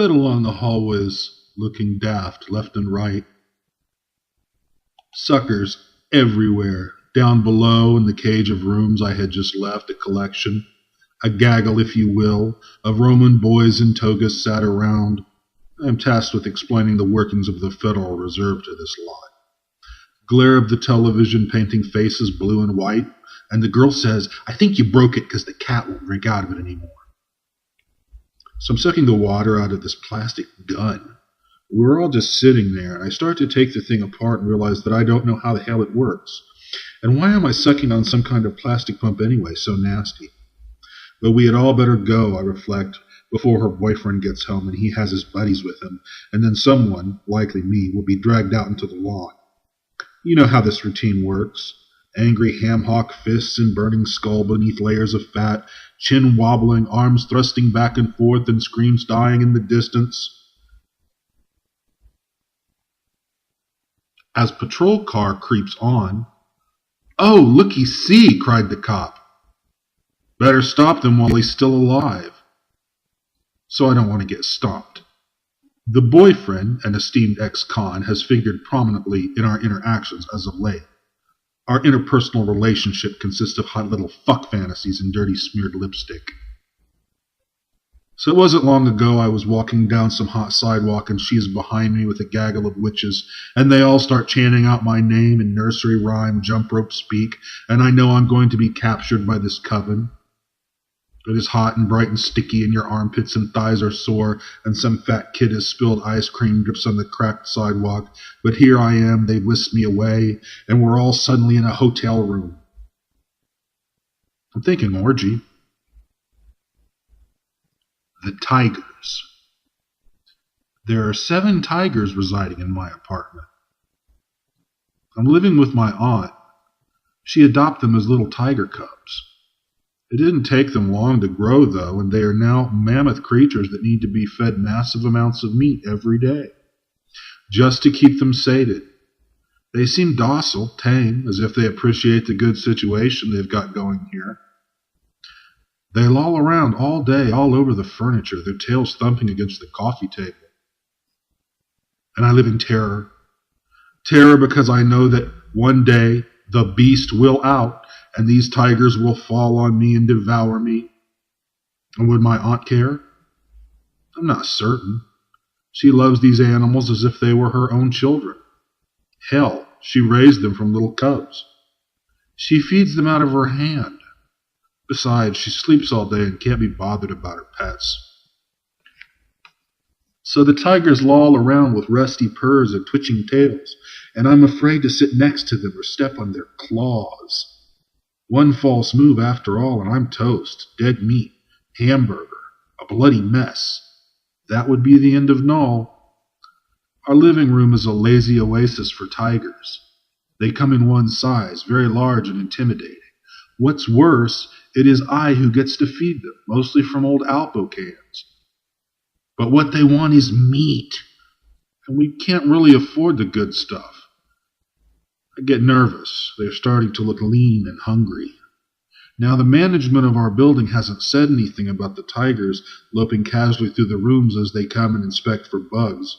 sped along the hallways, looking daft left and right. Suckers everywhere. Down below, in the cage of rooms I had just left, a collection, a gaggle, if you will, of Roman boys in togas sat around. I am tasked with explaining the workings of the Federal Reserve to this lot. Glare of the television painting faces blue and white, and the girl says, "I think you broke it because the cat won't drink out of it anymore." So I'm sucking the water out of this plastic gun. We're all just sitting there, and I start to take the thing apart and realize that I don't know how the hell it works. And why am I sucking on some kind of plastic pump anyway, so nasty? But we had all better go, I reflect, before her boyfriend gets home and he has his buddies with him, and then someone, likely me, will be dragged out into the lawn. You know how this routine works. Angry ham-hock fists and burning skull beneath layers of fat, chin wobbling, arms thrusting back and forth, and screams dying in the distance. As patrol car creeps on, "Oh, looky-see!" cried the cop. "Better stop them while he's still alive." So I don't want to get stomped. The boyfriend, an esteemed ex-con, has figured prominently in our interactions as of late. Our interpersonal relationship consists of hot little fuck fantasies and dirty smeared lipstick. So it wasn't long ago I was walking down some hot sidewalk and she is behind me with a gaggle of witches, and they all start chanting out my name in nursery rhyme, jump rope speak, and I know I'm going to be captured by this coven. It is hot and bright and sticky, and your armpits and thighs are sore, and some fat kid has spilled ice cream drips on the cracked sidewalk. But here I am, they've whisked me away, and we're all suddenly in a hotel room. I'm thinking orgy. The tigers. There are 7 tigers residing in my apartment. I'm living with my aunt. She adopted them as little tiger cubs. It didn't take them long to grow, though, and they are now mammoth creatures that need to be fed massive amounts of meat every day, just to keep them sated. They seem docile, tame, as if they appreciate the good situation they've got going here. They loll around all day, all over the furniture, their tails thumping against the coffee table. And I live in terror. Terror because I know that one day the beast will out, and these tigers will fall on me and devour me. And would my aunt care? I'm not certain. She loves these animals as if they were her own children. Hell, she raised them from little cubs. She feeds them out of her hand. Besides, she sleeps all day and can't be bothered about her pets. So the tigers loll around with rusty purrs and twitching tails, and I'm afraid to sit next to them or step on their claws. One false move after all, and I'm toast, dead meat, hamburger, a bloody mess. That would be the end of Null. Our living room is a lazy oasis for tigers. They come in one size, very large and intimidating. What's worse, it is I who gets to feed them, mostly from old Alpo cans. But what they want is meat, and we can't really afford the good stuff. I get nervous. They're starting to look lean and hungry. Now, the management of our building hasn't said anything about the tigers loping casually through the rooms as they come and inspect for bugs,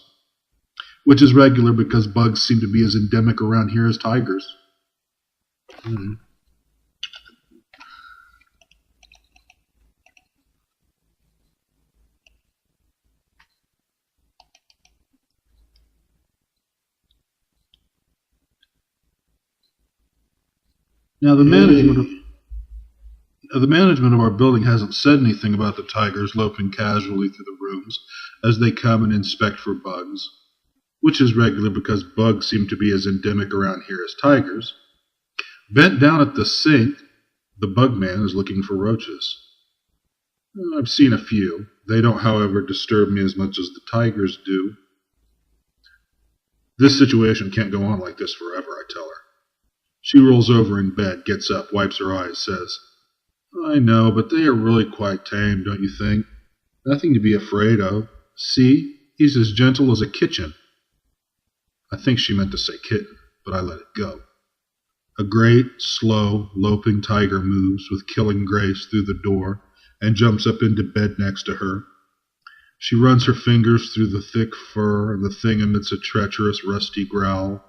which is regular because bugs seem to be as endemic around here as tigers. Now, the management of our building hasn't said anything about the tigers loping casually through the rooms as they come and inspect for bugs, which is regular because bugs seem to be as endemic around here as tigers. Bent down at the sink, the bug man is looking for roaches. I've seen a few. They don't, however, disturb me as much as the tigers do. This situation can't go on like this forever, I tell her. She rolls over in bed, gets up, wipes her eyes, says, "I know, but they are really quite tame, don't you think? Nothing to be afraid of. See, he's as gentle as a kitchen." I think she meant to say kitten, but I let it go. A great, slow, loping tiger moves with killing grace through the door and jumps up into bed next to her. She runs her fingers through the thick fur, and the thing emits a treacherous, rusty growl.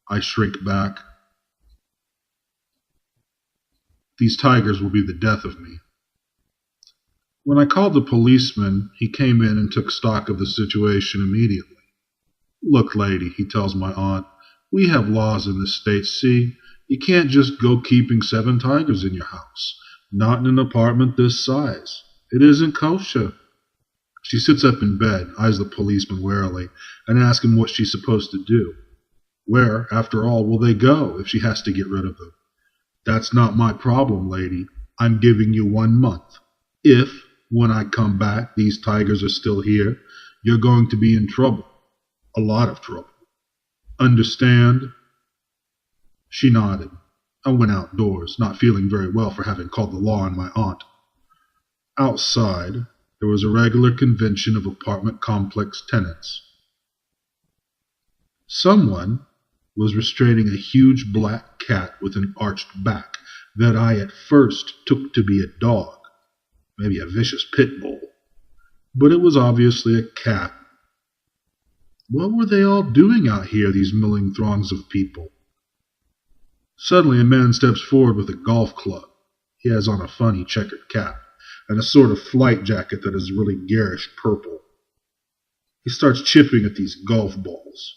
I shrink back. These tigers will be the death of me. When I called the policeman, he came in and took stock of the situation immediately. Look, lady, he tells my aunt, we have laws in this state, see? You can't just go keeping 7 tigers in your house. Not in an apartment this size. It isn't kosher. She sits up in bed, eyes the policeman warily, and asks him what she's supposed to do. Where, after all, will they go if she has to get rid of them? That's not my problem, lady. I'm giving you 1 month. If, when I come back, these tigers are still here, you're going to be in trouble. A lot of trouble. Understand? She nodded. I went outdoors, not feeling very well for having called the law on my aunt. Outside, there was a regular convention of apartment complex tenants. Someone was restraining a huge black cat with an arched back that I at first took to be a dog, maybe a vicious pit bull, but it was obviously a cat. What were they all doing out here, these milling throngs of people? Suddenly a man steps forward with a golf club. He has on a funny checkered cap and a sort of flight jacket that is really garish purple. He starts chipping at these golf balls.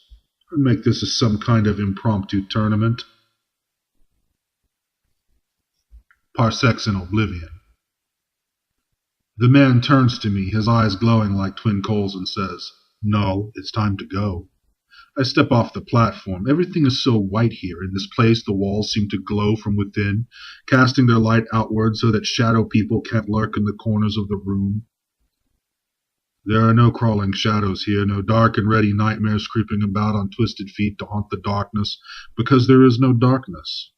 I'd make this as some kind of impromptu tournament. Parsecs in oblivion. The man turns to me, his eyes glowing like twin coals, and says, "No, it's time to go." I step off the platform. Everything is so white here. In this place, the walls seem to glow from within, casting their light outward so that shadow people can't lurk in the corners of the room. There are no crawling shadows here, no dark and ready nightmares creeping about on twisted feet to haunt the darkness, because there is no darkness.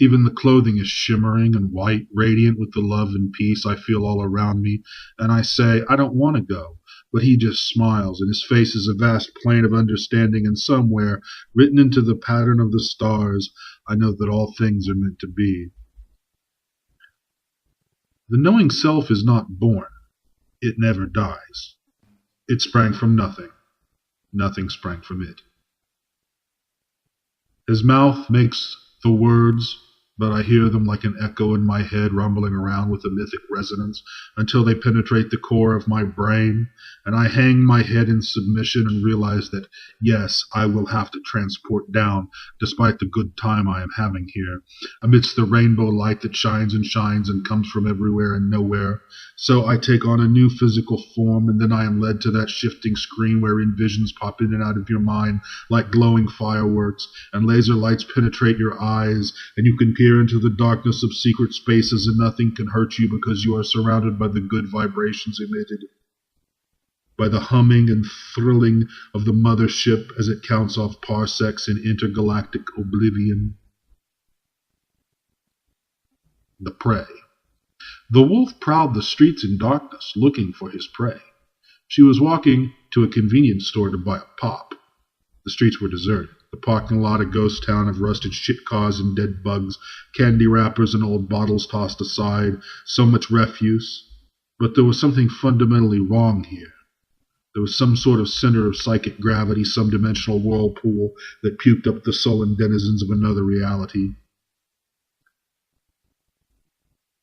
Even the clothing is shimmering and white, radiant with the love and peace I feel all around me, and I say, I don't want to go. But he just smiles, and his face is a vast plain of understanding, and somewhere, written into the pattern of the stars, I know that all things are meant to be. The knowing self is not born. It never dies. It sprang from nothing. Nothing sprang from it. His mouth makes the words, but I hear them like an echo in my head rumbling around with a mythic resonance until they penetrate the core of my brain, and I hang my head in submission and realize that, yes, I will have to transport down, despite the good time I am having here, amidst the rainbow light that shines and comes from everywhere and nowhere. So I take on a new physical form, and then I am led to that shifting screen wherein visions pop in and out of your mind like glowing fireworks, and laser lights penetrate your eyes, and you can peer into the darkness of secret spaces, and nothing can hurt you because you are surrounded by the good vibrations emitted, by the humming and thrilling of the mothership as it counts off parsecs in intergalactic oblivion. The prey. The wolf prowled the streets in darkness, looking for his prey. She was walking to a convenience store to buy a pop. The streets were deserted. The parking lot a ghost town of rusted shit cars and dead bugs, candy wrappers and old bottles tossed aside, so much refuse. But there was something fundamentally wrong here. There was some sort of center of psychic gravity, some dimensional whirlpool that puked up the sullen denizens of another reality.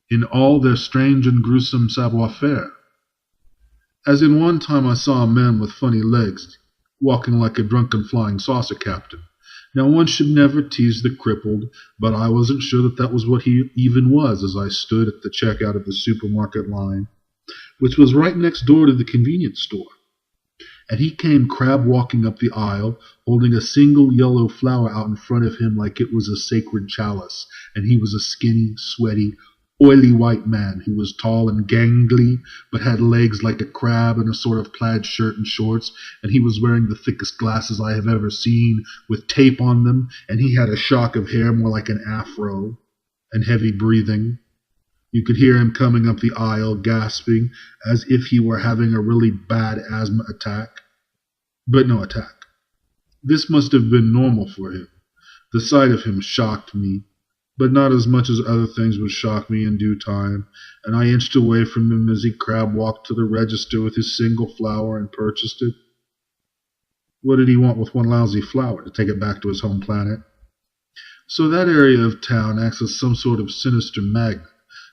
In all their strange and gruesome savoir-faire. As in one time I saw a man with funny legs, walking like a drunken flying saucer captain. Now one should never tease the crippled, but I wasn't sure that was what he even was as I stood at the checkout of the supermarket line, which was right next door to the convenience store. And he came crab-walking up the aisle, holding a single yellow flower out in front of him like it was a sacred chalice, and he was a skinny, sweaty, oily white man who was tall and gangly, but had legs like a crab and a sort of plaid shirt and shorts, and he was wearing the thickest glasses I have ever seen, with tape on them, and he had a shock of hair more like an afro, and heavy breathing. You could hear him coming up the aisle, gasping, as if he were having a really bad asthma attack. But no attack. This must have been normal for him. The sight of him shocked me. but not as much as other things would shock me in due time, and I inched away from him as he crab-walked to the register with his single flower and purchased it. What did he want with one lousy flower? To take it back to his home planet? So that area of town acts as some sort of sinister magnet,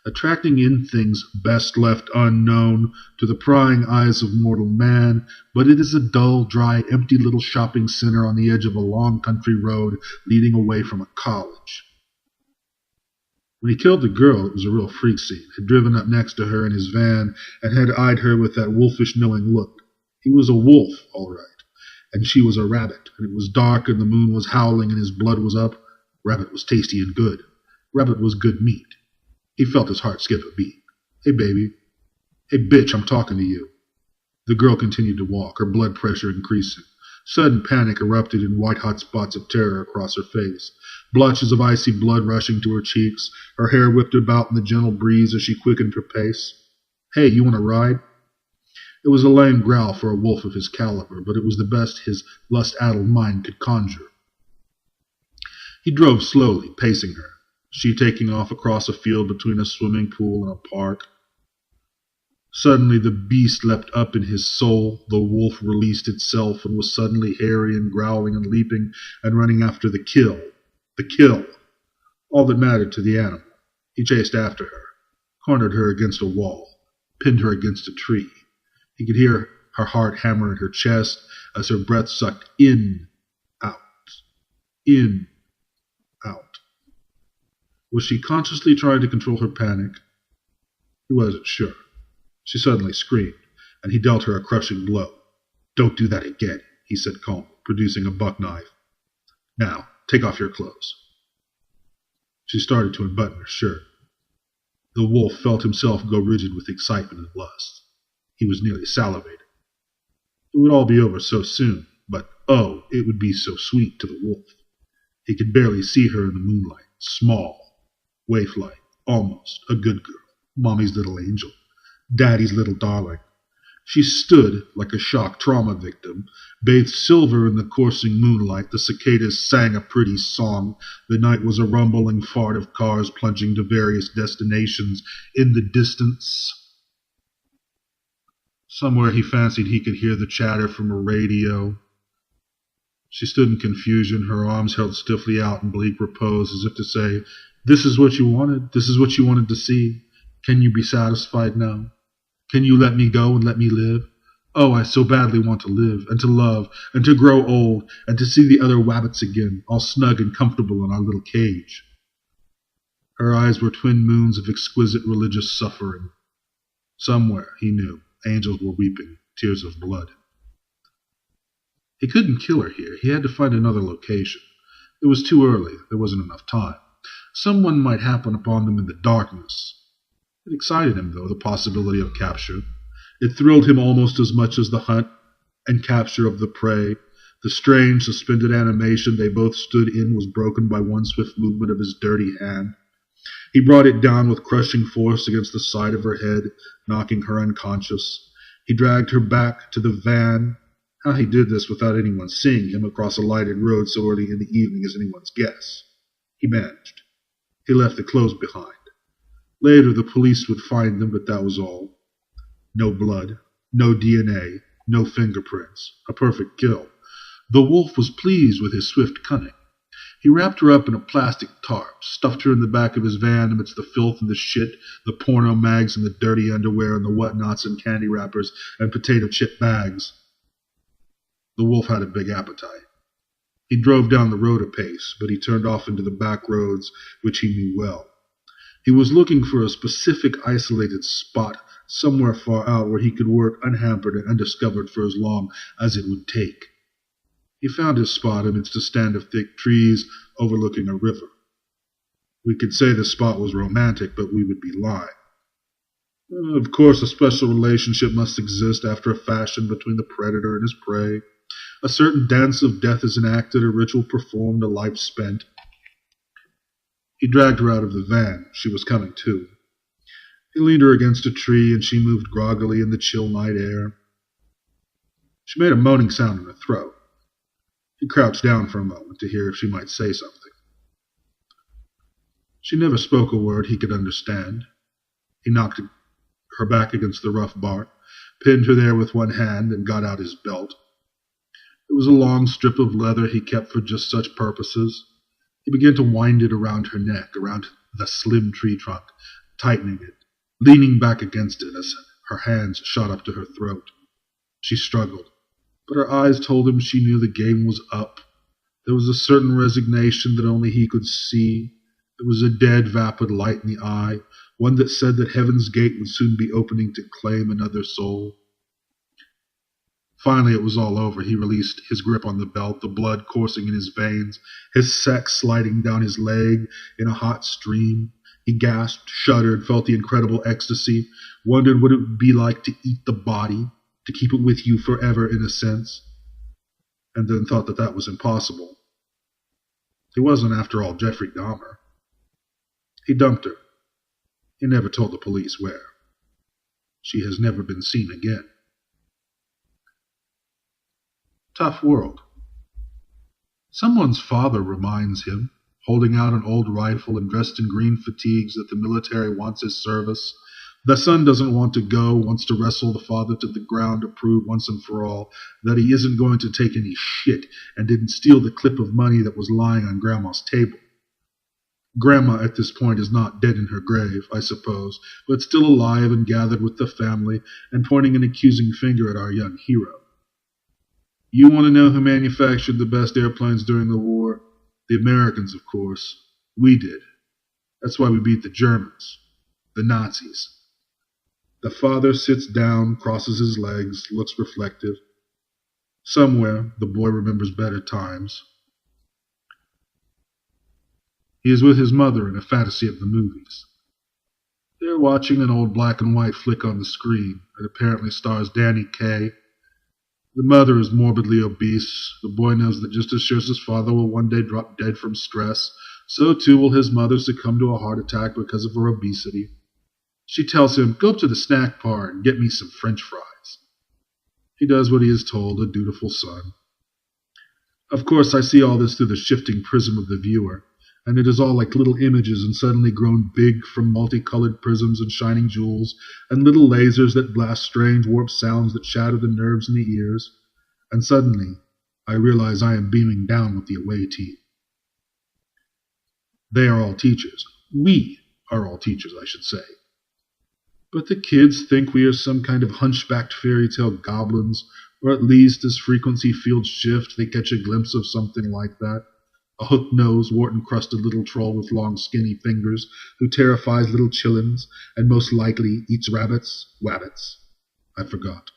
attracting in things best left unknown to the prying eyes of mortal man, but it is a dull, dry, empty little shopping center on the edge of a long country road leading away from a college. When he killed the girl, it was a real freak scene, had driven up next to her in his van and had eyed her with that wolfish knowing look. He was a wolf, all right, and she was a rabbit, and it was dark and the moon was howling and his blood was up. Rabbit was tasty and good. Rabbit was good meat. He felt his heart skip a beat. Hey, baby. Hey, bitch, I'm talking to you. The girl continued to walk, her blood pressure increasing. Sudden panic erupted in white-hot spots of terror across her face. Blotches of icy blood rushing to her cheeks. Her hair whipped about in the gentle breeze as she quickened her pace. Hey, you want to ride? It was a lame growl for a wolf of his caliber, but it was the best his lust-addled mind could conjure. He drove slowly, pacing her, she taking off across a field between a swimming pool and a park. Suddenly the beast leapt up in his soul. The wolf released itself and was suddenly hairy and growling and leaping and running after the kill. The kill. All that mattered to the animal. He chased after her, cornered her against a wall, pinned her against a tree. He could hear her heart hammer at her chest as her breath sucked in, out, in, out. Was she consciously trying to control her panic? He wasn't sure. She suddenly screamed, and he dealt her a crushing blow. Don't do that again, he said calmly, producing a buck knife. Now, take off your clothes. She started to unbutton her shirt. The wolf felt himself go rigid with excitement and lust. He was nearly salivating. It would all be over so soon, but oh, it would be so sweet to the wolf. He could barely see her in the moonlight, small, waif-like, almost a good girl, Mommy's little angel, Daddy's little darling. She stood like a shock trauma victim, bathed silver in the coursing moonlight. The cicadas sang a pretty song. The night was a rumbling fart of cars plunging to various destinations in the distance. Somewhere he fancied he could hear the chatter from a radio. She stood in confusion, her arms held stiffly out in bleak repose, as if to say, this is what you wanted. This is what you wanted to see. Can you be satisfied now? Can you let me go and let me live? Oh, I so badly want to live, and to love, and to grow old, and to see the other wabbits again, all snug and comfortable in our little cage. Her eyes were twin moons of exquisite religious suffering. Somewhere, he knew, angels were weeping, tears of blood. He couldn't kill her here. He had to find another location. It was too early. There wasn't enough time. Someone might happen upon them in the darkness. It excited him, though, the possibility of capture. It thrilled him almost as much as the hunt and capture of the prey. The strange, suspended animation they both stood in was broken by one swift movement of his dirty hand. He brought it down with crushing force against the side of her head, knocking her unconscious. He dragged her back to the van. How he did this without anyone seeing him across a lighted road so early in the evening is anyone's guess. He managed. He left the clothes behind. Later the police would find them, but that was all. No blood, no DNA, no fingerprints. A perfect kill. The wolf was pleased with his swift cunning. He wrapped her up in a plastic tarp, stuffed her in the back of his van amidst the filth and the shit, the porno mags and the dirty underwear and the whatnots and candy wrappers and potato chip bags. The wolf had a big appetite. He drove down the road a pace, but he turned off into the back roads, which he knew well. He was looking for a specific isolated spot somewhere far out where he could work unhampered and undiscovered for as long as it would take. He found his spot amidst a stand of thick trees overlooking a river. We could say the spot was romantic, but we would be lying. Of course, a special relationship must exist after a fashion between the predator and his prey. A certain dance of death is enacted, a ritual performed, a life spent. He dragged her out of the van. She was coming to. He leaned her against a tree, and she moved groggily in the chill night air. She made a moaning sound in her throat. He crouched down for a moment to hear if she might say something. She never spoke a word he could understand. He knocked her back against the rough bar, pinned her there with one hand, and got out his belt. It was a long strip of leather he kept for just such purposes. He began to wind it around her neck, around the slim tree trunk, tightening it, leaning back against it as her hands shot up to her throat. She struggled, but her eyes told him she knew the game was up. There was a certain resignation that only he could see. There was a dead, vapid light in the eye, one that said that heaven's gate would soon be opening to claim another soul. Finally, it was all over. He released his grip on the belt, the blood coursing in his veins, his sex sliding down his leg in a hot stream. He gasped, shuddered, felt the incredible ecstasy, wondered what it would be like to eat the body, to keep it with you forever in a sense, and then thought that that was impossible. He wasn't, after all, Jeffrey Dahmer. He dumped her. He never told the police where. She has never been seen again. Tough world. Someone's father reminds him, holding out an old rifle and dressed in green fatigues, that the military wants his service. The son doesn't want to go, wants to wrestle the father to the ground to prove once and for all that he isn't going to take any shit and didn't steal the clip of money that was lying on Grandma's table. Grandma at this point is not dead in her grave, I suppose, but still alive and gathered with the family and pointing an accusing finger at our young hero. You want to know who manufactured the best airplanes during the war? The Americans, of course. We did. That's why we beat the Germans, the Nazis. The father sits down, crosses his legs, looks reflective. Somewhere, the boy remembers better times. He is with his mother in a fantasy of the movies. They're watching an old black and white flick on the screen. It apparently stars Danny Kaye. The mother is morbidly obese. The boy knows that just as sure as his father will one day drop dead from stress, so too will his mother succumb to a heart attack because of her obesity. She tells him, "Go up to the snack bar and get me some French fries." He does what he is told, a dutiful son. Of course, I see all this through the shifting prism of the viewer, and it is all like little images and suddenly grown big from multicolored prisms and shining jewels, and little lasers that blast strange warped sounds that shatter the nerves in the ears, and suddenly I realize I am beaming down with the away team. They are all teachers. We are all teachers, I should say. But the kids think we are some kind of hunchbacked fairy tale goblins, or at least as frequency fields shift, they catch a glimpse of something like that. A hook-nosed, wart-encrusted little troll with long, skinny fingers who terrifies little chillins and most likely eats rabbits. Wabbits. I forgot.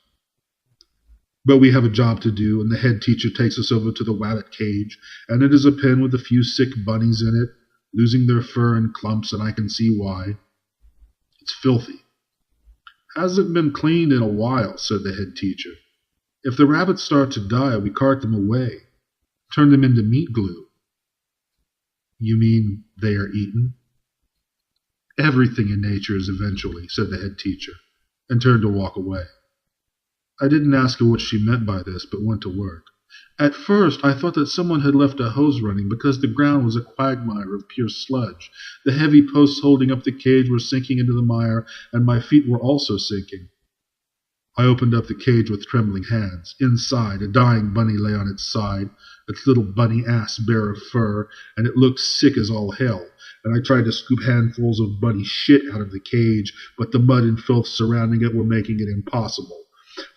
But we have a job to do, and the head teacher takes us over to the wabbit cage, and it is a pen with a few sick bunnies in it, losing their fur in clumps, and I can see why. It's filthy. Hasn't been cleaned in a while, said the head teacher. If the rabbits start to die, we cart them away, turn them into meat glue. You mean they are eaten? Everything in nature is eventually, said the head teacher, and turned to walk away. I didn't ask her what she meant by this, but went to work. At first, I thought that someone had left a hose running because the ground was a quagmire of pure sludge. The heavy posts holding up the cage were sinking into the mire, and my feet were also sinking. I opened up the cage with trembling hands. Inside, a dying bunny lay on its side, its little bunny ass bare of fur, and it looked sick as all hell, and I tried to scoop handfuls of bunny shit out of the cage, but the mud and filth surrounding it were making it impossible.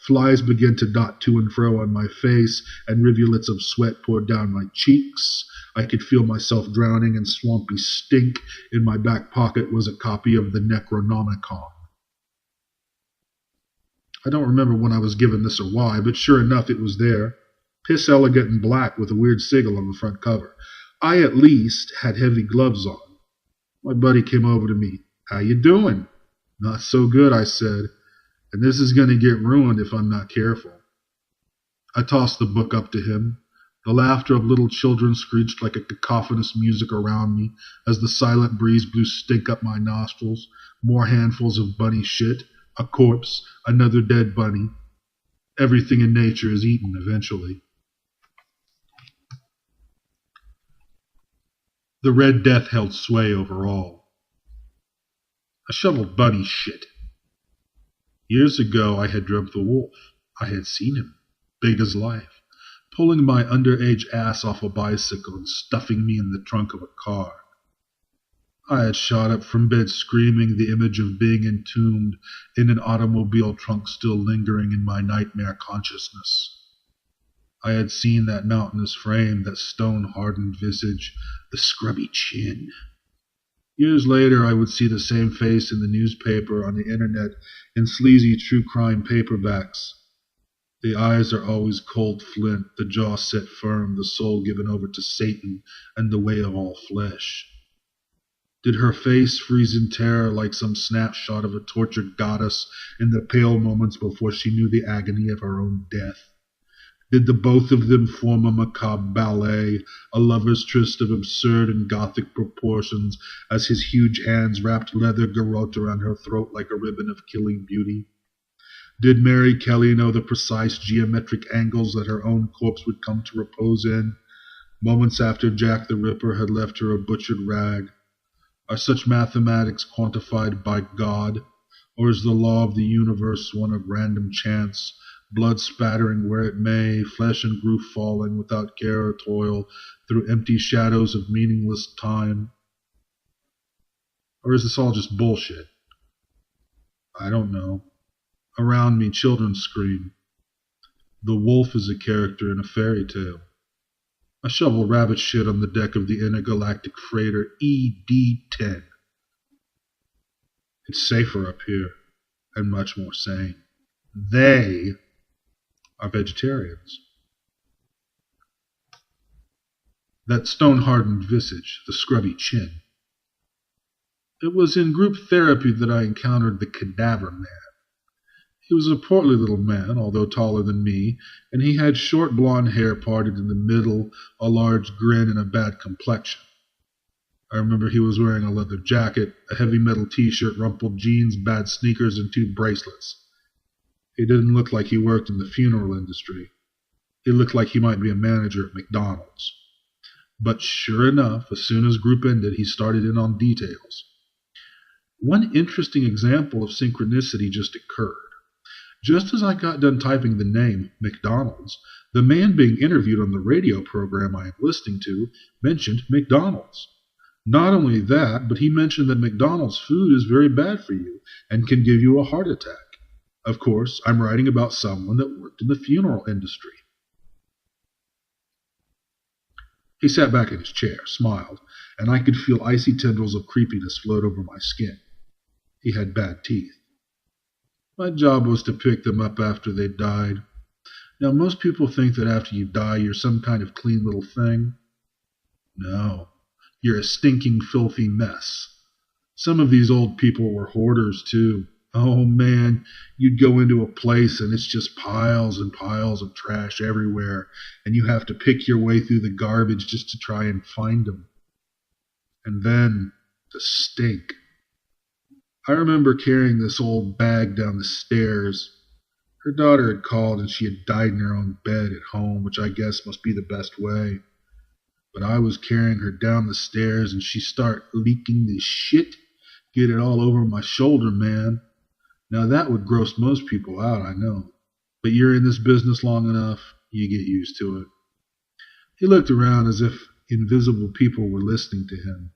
Flies began to dot to and fro on my face, and rivulets of sweat poured down my cheeks. I could feel myself drowning, and swampy stink. In my back pocket was a copy of the Necronomicon. I don't remember when I was given this or why, but sure enough it was there. Piss elegant and black with a weird sigil on the front cover. I, at least, had heavy gloves on. My buddy came over to me. "How you doing?" "Not so good," I said, "and this is going to get ruined if I'm not careful." I tossed the book up to him. The laughter of little children screeched like a cacophonous music around me as the silent breeze blew stink up my nostrils. More handfuls of bunny shit, a corpse, another dead bunny. Everything in nature is eaten eventually. The Red Death held sway over all. I shoveled bunny shit. Years ago I had dreamt the wolf. I had seen him, big as life, pulling my underage ass off a bicycle and stuffing me in the trunk of a car. I had shot up from bed screaming, the image of being entombed in an automobile trunk still lingering in my nightmare consciousness. I had seen that mountainous frame, that stone-hardened visage, the scrubby chin. Years later, I would see the same face in the newspaper, on the internet, in sleazy true crime paperbacks. The eyes are always cold flint, the jaw set firm, the soul given over to Satan and the way of all flesh. Did her face freeze in terror like some snapshot of a tortured goddess in the pale moments before she knew the agony of her own death? Did the both of them form a macabre ballet, a lover's tryst of absurd and gothic proportions, as his huge hands wrapped leather garrote around her throat like a ribbon of killing beauty? Did Mary Kelly know the precise geometric angles that her own corpse would come to repose in, moments after Jack the Ripper had left her a butchered rag? Are such mathematics quantified by God, or is the law of the universe one of random chance, blood spattering where it may, flesh and groove falling without care or toil through empty shadows of meaningless time? Or is this all just bullshit? I don't know. Around me, children scream. The wolf is a character in a fairy tale. I shovel rabbit shit on the deck of the intergalactic freighter ED-10. It's safer up here, and much more sane. They are vegetarians. That stone-hardened visage, the scrubby chin. It was in group therapy that I encountered the cadaver man. He was a portly little man, although taller than me, and he had short blonde hair parted in the middle, a large grin, and a bad complexion. I remember he was wearing a leather jacket, a heavy metal t-shirt, rumpled jeans, bad sneakers, and 2 bracelets. He didn't look like he worked in the funeral industry. He looked like he might be a manager at McDonald's. But sure enough, as soon as group ended, he started in on details. One interesting example of synchronicity just occurred. Just as I got done typing the name, McDonald's, the man being interviewed on the radio program I am listening to mentioned McDonald's. Not only that, but he mentioned that McDonald's food is very bad for you and can give you a heart attack. Of course, I'm writing about someone that worked in the funeral industry. He sat back in his chair, smiled, and I could feel icy tendrils of creepiness float over my skin. He had bad teeth. My job was to pick them up after they died. Now, most people think that after you die, you're some kind of clean little thing. No, you're a stinking, filthy mess. Some of these old people were hoarders, too. Oh, man, you'd go into a place and it's just piles and piles of trash everywhere, and you have to pick your way through the garbage just to try and find them. And then the stink. I remember carrying this old bag down the stairs. Her daughter had called and she had died in her own bed at home, which I guess must be the best way. But I was carrying her down the stairs and she started leaking this shit. Get it all over my shoulder, man. Now that would gross most people out, I know. But you're in this business long enough, you get used to it. He looked around as if invisible people were listening to him.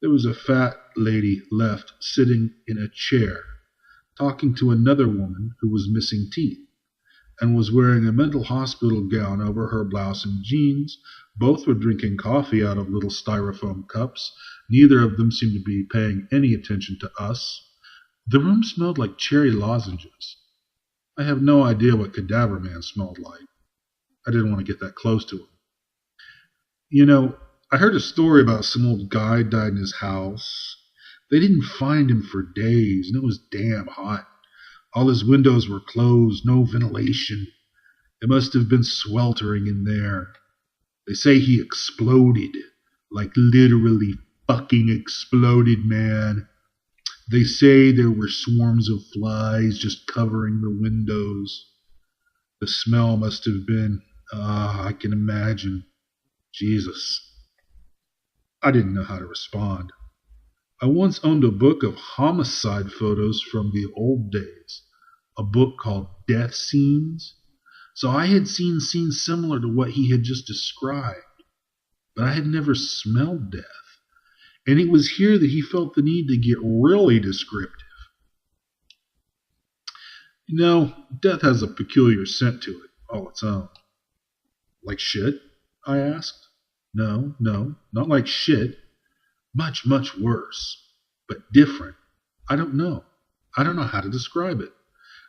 There was a fat lady left sitting in a chair, talking to another woman who was missing teeth, and was wearing a mental hospital gown over her blouse and jeans. Both were drinking coffee out of little styrofoam cups. Neither of them seemed to be paying any attention to us. The room smelled like cherry lozenges. I have no idea what Cadaver Man smelled like. I didn't want to get that close to him. You know, I heard a story about some old guy died in his house. They didn't find him for days, and it was damn hot. All his windows were closed, no ventilation. It must have been sweltering in there. They say he exploded, like literally fucking exploded, man. They say there were swarms of flies just covering the windows. The smell must have been, I can imagine. Jesus. I didn't know how to respond. I once owned a book of homicide photos from the old days, a book called Death Scenes. So I had seen scenes similar to what he had just described, but I had never smelled death. And it was here that he felt the need to get really descriptive. You know, death has a peculiar scent to it, all its own. Like shit? I asked. No, not like shit. Much, much worse. But different. I don't know. I don't know how to describe it.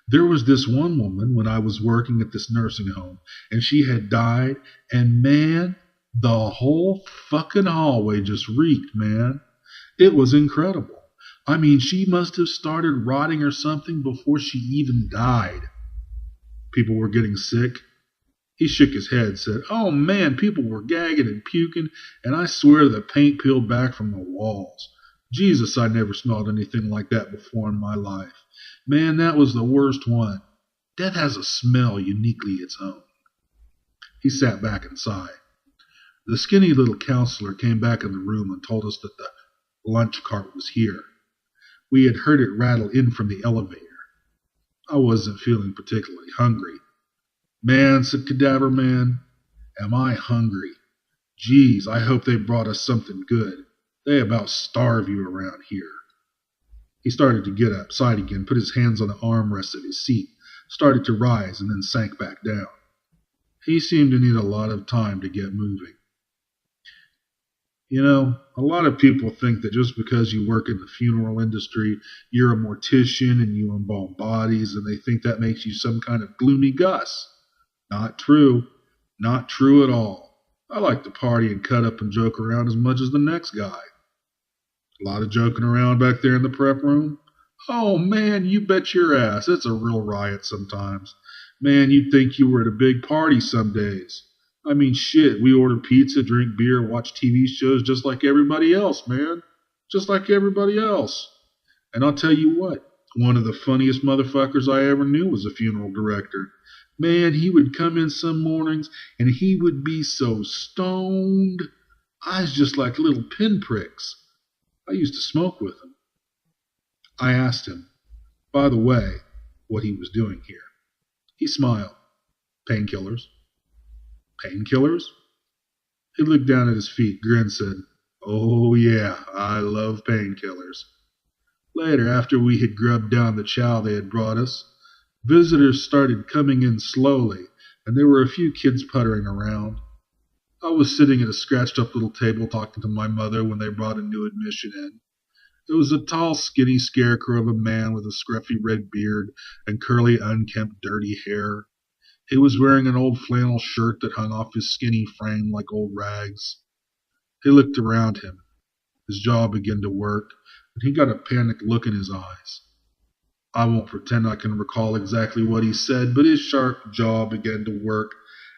There was this one woman when I was working at this nursing home, and she had died, and man, the whole fucking hallway just reeked, man. It was incredible. I mean, she must have started rotting or something before she even died. People were getting sick. He shook his head, said, "Oh man, people were gagging and puking, and I swear the paint peeled back from the walls. Jesus, I never smelled anything like that before in my life. Man, that was the worst one. Death has a smell uniquely its own." He sat back and sighed. The skinny little counselor came back in the room and told us that the lunch cart was here. We had heard it rattle in from the elevator. I wasn't feeling particularly hungry. "Man," said Cadaver Man, "am I hungry. Geez, I hope they brought us something good. They about starve you around here." He started to get up, sighed again, put his hands on the armrests of his seat, started to rise, and then sank back down. He seemed to need a lot of time to get moving. You know, a lot of people think that just because you work in the funeral industry, you're a mortician and you embalm bodies, and they think that makes you some kind of gloomy Gus. Not true. Not true at all. I like to party and cut up and joke around as much as the next guy. A lot of joking around back there in the prep room? Oh man, you bet your ass. It's a real riot sometimes. Man, you'd think you were at a big party some days. I mean, shit, we order pizza, drink beer, watch TV shows just like everybody else, man. Just like everybody else. And I'll tell you what, one of the funniest motherfuckers I ever knew was a funeral director. Man, he would come in some mornings and he would be so stoned. Eyes just like little pinpricks. I used to smoke with him. I asked him, by the way, what he was doing here. He smiled. "Painkillers." "Painkillers?" He looked down at his feet, grinned, said, "Oh yeah, I love painkillers." Later, after we had grubbed down the chow they had brought us, visitors started coming in slowly, and there were a few kids puttering around. I was sitting at a scratched-up little table talking to my mother when they brought a new admission in. It was a tall, skinny scarecrow of a man with a scruffy red beard and curly, unkempt, dirty hair. He was wearing an old flannel shirt that hung off his skinny frame like old rags. He looked around him. His jaw began to work, and he got a panicked look in his eyes. I won't pretend I can recall exactly what he said, but his sharp jaw began to work,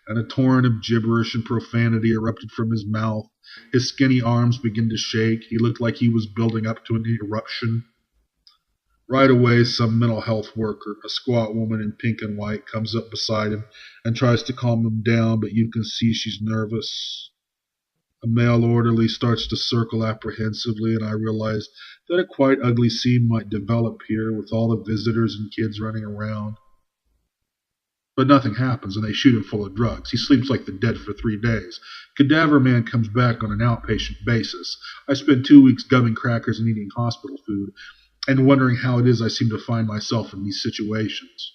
and a torrent of gibberish and profanity erupted from his mouth. His skinny arms began to shake. He looked like he was building up to an eruption. Right away, some mental health worker, a squat woman in pink and white, comes up beside him and tries to calm him down, but you can see she's nervous. A male orderly starts to circle apprehensively, and I realize that a quite ugly scene might develop here with all the visitors and kids running around. But nothing happens, and they shoot him full of drugs. He sleeps like the dead for 3 days. Cadaver Man comes back on an outpatient basis. I spend 2 weeks gumming crackers and eating hospital food, and wondering how it is I seem to find myself in these situations.